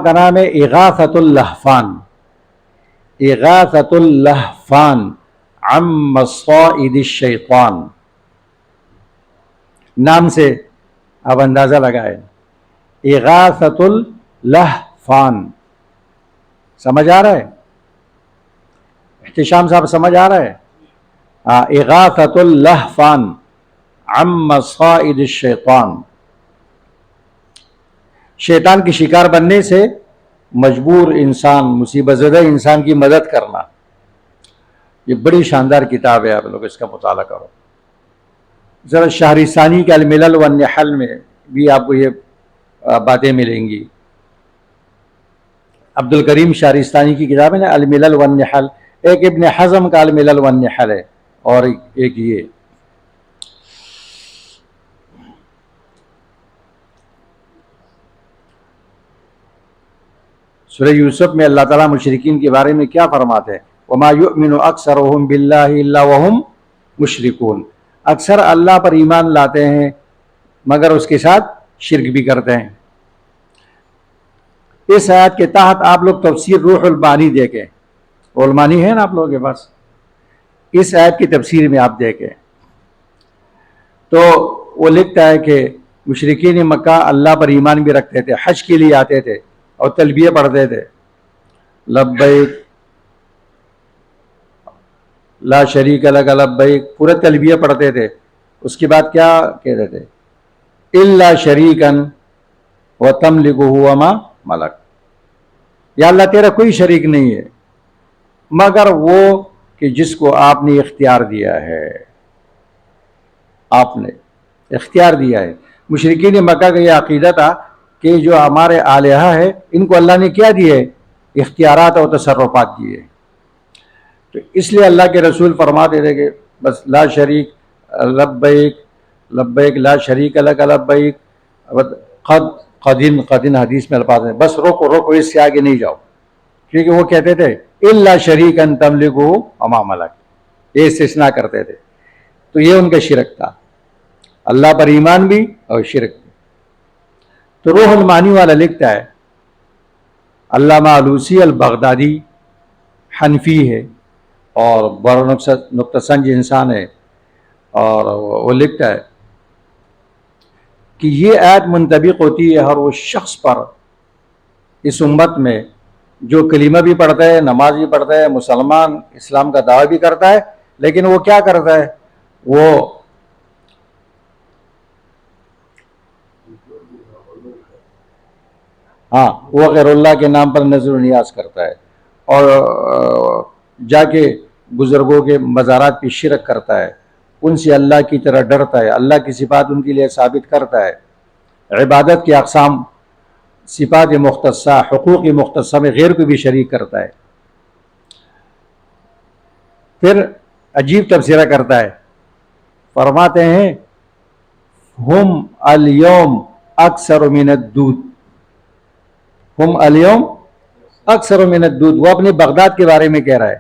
کا نام ہے اغاثۃ اللہفان، اغاثۃ اللہفان عن مصائد الشیطان، نام سے آپ اندازہ لگائیں، اغاثۃ اللہفان، سمجھ آ رہا ہے احتشام صاحب؟ سمجھ آ رہا ہے؟ اغاثۃ اللہفان عن مصائد الشیطان، شیطان کی شکار بننے سے مجبور انسان، مصیبت زدہ انسان کی مدد کرنا۔ یہ بڑی شاندار کتاب ہے، آپ لوگ اس کا مطالعہ کرو ذرا۔ شہرستانی کے الملل والنحل میں بھی آپ کو یہ باتیں ملیں گی۔ عبد الکریم شہرستانی کی کتاب ہے نا الملل والنحل، ایک ابن حزم کا الملل والنحل ہے، اور ایک یہ۔ سورہ یوسف میں اللہ تعالیٰ مشرکین کے بارے میں کیا فرماتے ہیں؟ وَمَا يُؤْمِنُ أَكْثَرُهُمْ بِاللَّهِ إِلَّا وَهُمْ مُشْرِكُونَ، اکثر اللہ پر ایمان لاتے ہیں مگر اس کے ساتھ شرک بھی کرتے ہیں۔ اس آیت کے تحت آپ لوگ تفسیر روح المعانی دیکھیں، روح المعانی ہے نا آپ لوگوں کے پاس؟ اس آیت کی تفسیر میں آپ دیکھیں تو وہ لکھتا ہے کہ مشرکین مکہ اللہ پر ایمان بھی رکھتے تھے، حج کے لیے آتے تھے اور تلبیہ پڑھتے تھے، لبیک لا شریک لک لبیک، پورے تلبیہ پڑھتے تھے۔ اس کے بعد کیا کہتے تھے؟ الا شریکا وتملکہ وما ملک، یا اللہ تیرا کوئی شریک نہیں ہے مگر وہ کہ جس کو آپ نے اختیار دیا ہے، آپ نے اختیار دیا ہے۔ مشرکین مکہ کا یہ عقیدہ تھا کہ جو ہمارے الہہ ہے ان کو اللہ نے کیا دیے؟ اختیارات اور تصرفات دیے۔ تو اس لیے اللہ کے رسول فرماتے تھے کہ بس لا شریک لبیک لبیک لا شریک لک لبیک، قدن حدیث میں الفاظ ہیں، بس روکو اس سے آگے نہیں جاؤ، کیونکہ وہ کہتے تھے الا شریکا تملکہ وما ملک، یہ استثناء کرتے تھے۔ تو یہ ان کا شرک تھا، اللہ پر ایمان بھی اور شرک بھی۔ تو روح المعانی والا لکھتا ہے، علامہ علوسی البغدادی حنفی ہے اور بڑا نقطہ سنج انسان ہے، اور وہ لکھتا ہے کہ یہ آیت منطبق ہوتی ہے ہر وہ شخص پر اس امت میں جو کلمہ بھی پڑھتا ہے، نماز بھی پڑھتا ہے، مسلمان اسلام کا دعویٰ بھی کرتا ہے، لیکن وہ کیا کرتا ہے؟ وہ غیر اللہ کے نام پر نظر و نیاز کرتا ہے، اور جا کے بزرگوں کے مزارات پہ شرک کرتا ہے، ان سے اللہ کی طرح ڈرتا ہے، اللہ کی صفات ان کے لیے ثابت کرتا ہے، عبادت کی اقسام، صفات مختصہ، حقوق مختصہ میں غیر کو بھی شریک کرتا ہے۔ پھر عجیب تبصرہ کرتا ہے، فرماتے ہیں ہم اليوم اکثر من الدود، ہم اليوم اکثر من الدود، وہ اپنے بغداد کے بارے میں کہہ رہا ہے،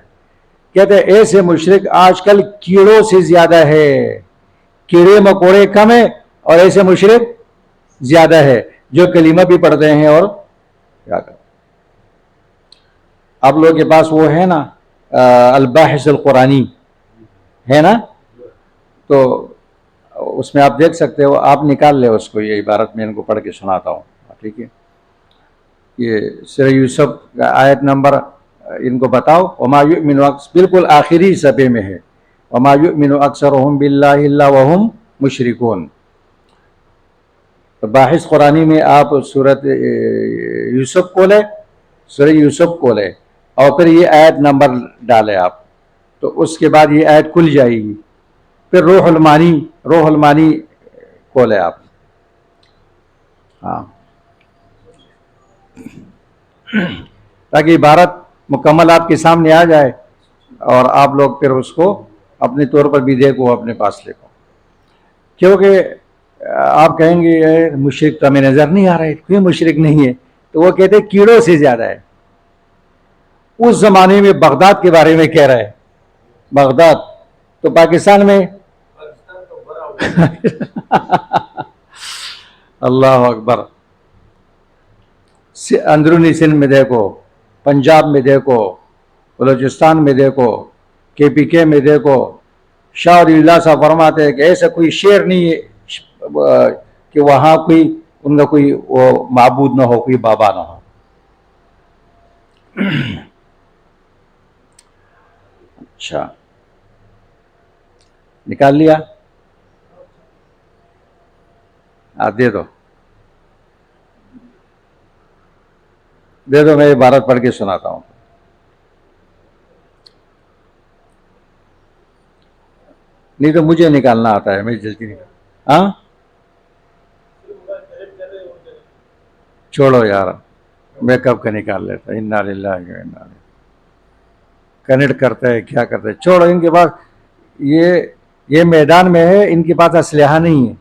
کہتے ہیں ایسے مشرک آج کل کیڑوں سے زیادہ ہے، کیڑے مکوڑے کم ہیں اور ایسے مشرک زیادہ ہے جو کلمہ بھی پڑھتے ہیں اور کیا کرتے ہیں۔ آپ لوگوں کے پاس وہ ہے نا الباحث القرآنی ہے نا، تو اس میں آپ دیکھ سکتے ہو، آپ نکال لے اس کو، یہ عبارت میں ان کو پڑھ کے سناتا ہوں، ٹھیک ہے؟ یہ سورہ یوسف کا آیت نمبر ان کو بتاؤ، وما یؤمن، بالکل آخری صفحے میں ہے، وما یؤمن اکثرهم باللہ الا وهم مشرکون۔ باحث قرآنی میں آپ سورۃ یوسف کھولے، سورہ یوسف کھولے اور پھر یہ آیت نمبر ڈالے آپ، تو اس کے بعد یہ آیت کھل جائے گی۔ پھر روح المعانی کھولے آپ، ہاں، تاکہ عبارت مکمل آپ کے سامنے آ جائے اور آپ لوگ پھر اس کو اپنے طور پر بھی دیکھو، اپنے پاس لکھو، کیونکہ آپ کہیں گے مشرک تو ہمیں نظر نہیں آ رہا ہے، کوئی مشرک نہیں ہے، تو وہ کہتے ہیں کیڑوں سے زیادہ ہے۔ اس زمانے میں بغداد کے بارے میں کہہ رہا ہے، بغداد تو پاکستان میں اللہ اکبر۔ اندرونی سندھ میں دیکھو، پنجاب میں دیکھو، بلوچستان میں دیکھو، KPK میں دیکھو، شاہ ولی اللہ صاحب فرماتے ہیں کہ ایسا کوئی شعر نہیں ہے کہ وہاں کوئی ان کا کوئی وہ معبود نہ ہو، کوئی بابا نہ ہو. اچھا، نکال لیا؟ آپ دے دو میں عبارت پڑھ کے سناتا ہوں. نہیں تو مجھے نکالنا آتا ہے، میں جلدی نکال. ہاں چھوڑو یار، میں کب کا نکال لیتا. انا للہ و انا الیہ. کنیکٹ کرتا ہے کیا کرتا ہے، چھوڑو ان کے پاس. یہ میدان میں ہے، ان کے پاس اسلحہ نہیں ہے.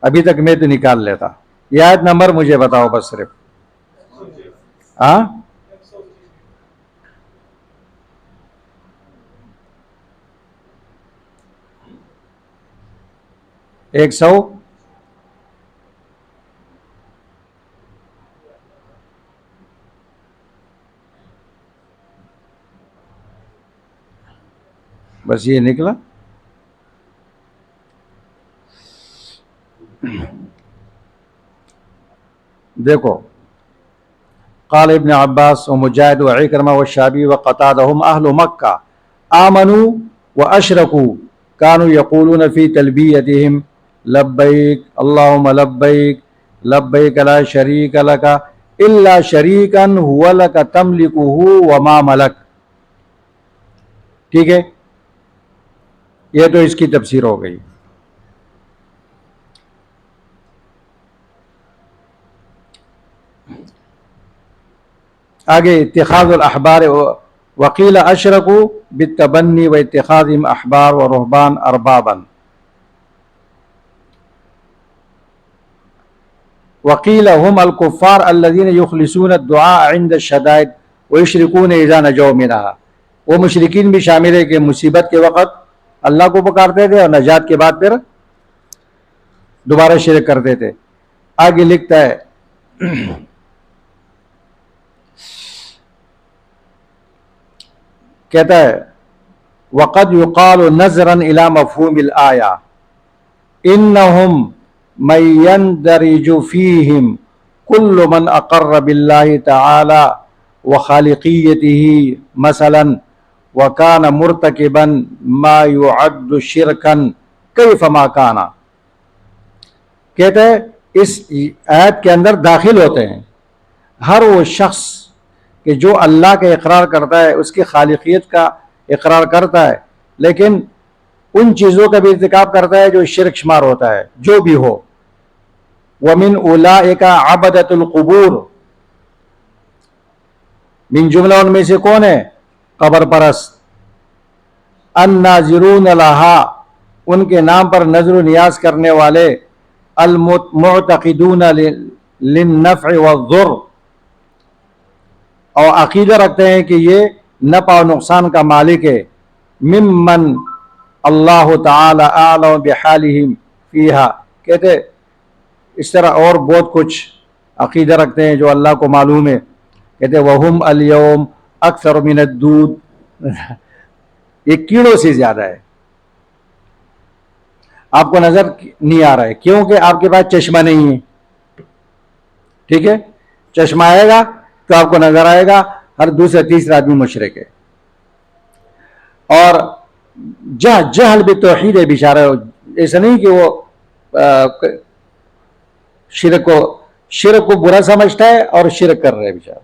ابھی تک میں تو نکال لیتا. یہ آیت نمبر مجھے بتاؤ بس صرف. ہاں 100. بس یہ نکلا. دیکھو، قال ابن عباس ومجاہد وعکرمہ والشعبی وقتادہم اہل مکہ آمنوا واشرکوا كانوا يقولون في تلبیتهم لبیک اللہم لبیک لبیک لا شریک لک الا شریکا هو لک تملکه وما ملک. ٹھیک ہے، یہ تو اس کی تفسیر ہو گئی. آگے اتخاذ الاحبار وقیل اشرکوا بالتبنی واتخاذهم احبار ورهبان اربابا. وقیل هم الکفار الذین یخلصون الدعاء عند الشدائد ویشرکون اذا نجوا منها. وہ مشرکین بھی شامل ہے کہ مصیبت کے وقت اللہ کو پکارتے تھے اور نجات کے بعد پھر دوبارہ شرک کرتے تھے. آگے لکھتا ہے کہتا ہے وقد يقال نظرا الى مفهوم الآية انهم من يندرج فيهم كل من اقر بالله تعالى وخالقيته مثلا وكان مرتكبا ما يعد شركا كيفما كان. کہتا ہے اس آیت کے اندر داخل ہوتے ہیں ہر وہ شخص کہ جو اللہ کا اقرار کرتا ہے، اس کی خالقیت کا اقرار کرتا ہے، لیکن ان چیزوں کا بھی ارتکاب کرتا ہے جو شرک شمار ہوتا ہے، جو بھی ہو. وَمِنْ أُولَئِكَ عَبَدَةُ الْقُبُورِ، من جملہ ان میں سے کون ہے؟ قبر پرست. الناظرون لها، ان کے نام پر نظر و نیاز کرنے والے. المعتقدون للنفع والضر، اور عقیدہ رکھتے ہیں کہ یہ نفع و نقصان کا مالک ہے. ممن اللہ تعالی اعلم بحالہم فیہا، کہتے اس طرح اور بہت کچھ عقیدہ رکھتے ہیں جو اللہ کو معلوم ہے. کہتے وہم اليوم اکثر من الدود، یہ کیڑوں سے زیادہ ہے. آپ کو نظر نہیں آ رہا ہے کیونکہ آپ کے پاس چشمہ نہیں ہے. ٹھیک ہے، چشمہ آئے گا تو آپ کو نظر آئے گا. ہر دوسرا تیسرا آدمی مشرک ہے. اور جہل بالتوحید ہے بیچارہ. ایسا نہیں کہ وہ شرک کو برا سمجھتا ہے اور شرک کر رہے ہے بیچارہ.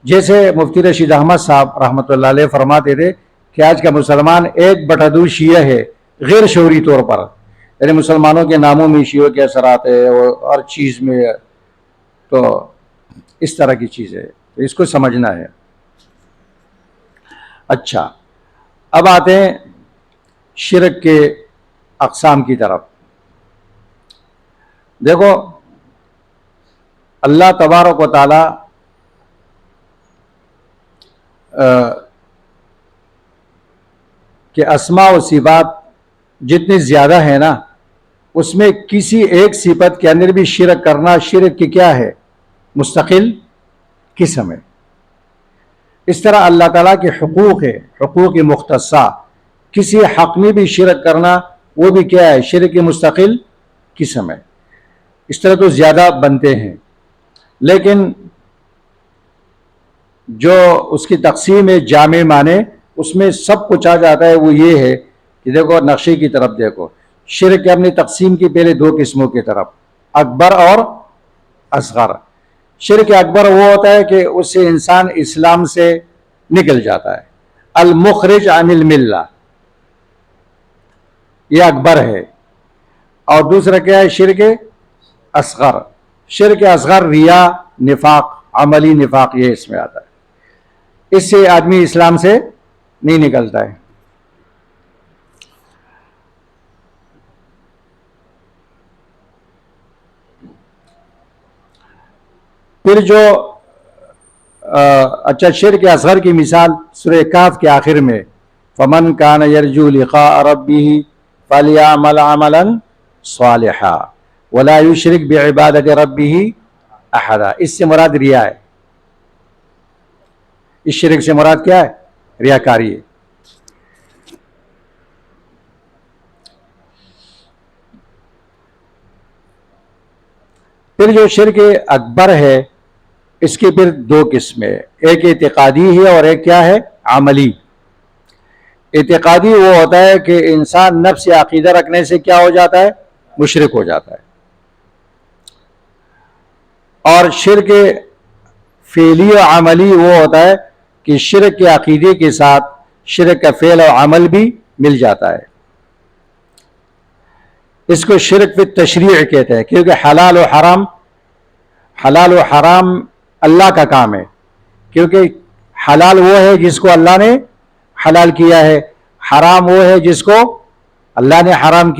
جیسے مفتی رشید احمد صاحب رحمۃ اللہ علیہ فرماتے تھے کہ آج کا مسلمان 1/2 شیعہ ہے غیر شعوری طور پر، یعنی مسلمانوں کے ناموں میں شیعوں کے اثرات ہے اور ہر چیز میں. تو اس طرح کی چیز ہے، تو اس کو سمجھنا ہے. اچھا، اب آتے ہیں شرک کے اقسام کی طرف. دیکھو اللہ تبارک و تعالی کہ اسماء و صفات جتنی زیادہ ہیں نا، اس میں کسی ایک صفت کے اندر بھی شرک کرنا شرک کی کیا ہے؟ مستقل قسم ہے. اس طرح اللہ تعالیٰ کے حقوق ہے، حقوق مختصہ، کسی حق میں بھی شرک کرنا وہ بھی کیا ہے؟ شرک کی مستقل قسم ہے. اس طرح تو زیادہ بنتے ہیں، لیکن جو اس کی تقسیم ہے جامع معنی، اس میں سب کچھ آ جاتا ہے. وہ یہ ہے کہ دیکھو نقشے کی طرف دیکھو، شرک کے اپنی تقسیم کی پہلے دو قسموں کی طرف، اکبر اور اصغر. شرک اکبر وہ ہوتا ہے کہ اس سے انسان اسلام سے نکل جاتا ہے، المخرج عن الملہ، یہ اکبر ہے. اور دوسرا کیا ہے؟ شرک اصغر. شرک اصغر ریا، نفاق، عملی نفاق، یہ اس میں آتا ہے. اس سے آدمی اسلام سے نہیں نکلتا ہے. پھر جو اچھا شرک اصغر کی مثال سورہ کہف کے آخر میں، فمن کان یرجو لقاء ربہ فلیعمل عملا صالحا ولا یشرک بعبادت ربہ احدا. اس سے مراد ریا ہے. اس شرک سے مراد کیا ہے؟ ریاکاری ہے. پھر جو شرک اکبر ہے اس کی پھر دو قسمیں، ایک اعتقادی ہے اور ایک کیا ہے؟ عملی. اعتقادی وہ ہوتا ہے کہ انسان نفس سے عقیدہ رکھنے سے کیا ہو جاتا ہے؟ مشرک ہو جاتا ہے. اور شرک فعلی و عملی وہ ہوتا ہے کہ شرک کے عقیدے کے ساتھ شرک کا فعل و عمل بھی مل جاتا ہے. اس کو شرک فی تشریع کہتے ہیں، کیونکہ حلال و حرام اللہ کا کام ہے. کیونکہ حلال وہ ہے جس کو اللہ نے حلال کیا ہے، حرام وہ ہے جس کو اللہ نے حرام کیا.